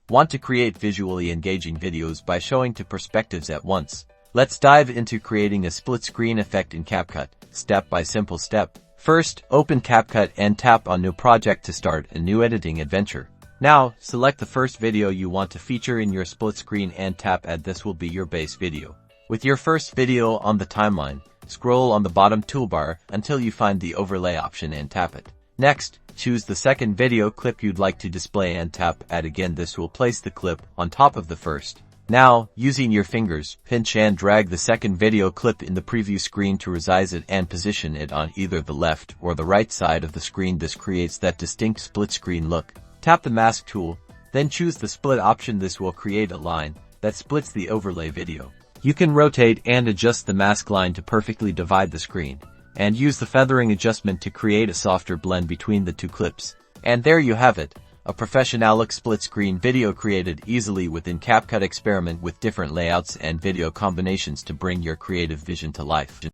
Want to create visually engaging videos by showing two perspectives at once? Let's dive into creating a split screen effect in Capcut, step by simple step. First, open Capcut and tap on New Project to start a new editing adventure. Now, select the first video you want to feature in your split screen and tap Add. This will be your base video. With your first video on the timeline, scroll on the bottom toolbar until you find the overlay option and tap it. Next, choose the second video clip you'd like to display and tap Add again. This will place the clip on top of the first. Now, using your fingers, pinch and drag the second video clip in the preview screen to resize it and position it on either the left or the right side of the screen. This creates that distinct split screen look. Tap the mask tool, then choose the split option. This will create a line that splits the overlay video. You can rotate and adjust the mask line to perfectly divide the screen, and use the feathering adjustment to create a softer blend between the two clips. And there you have it, a professional-look split screen video created easily within Capcut. Experiment with different layouts and video combinations to bring your creative vision to life.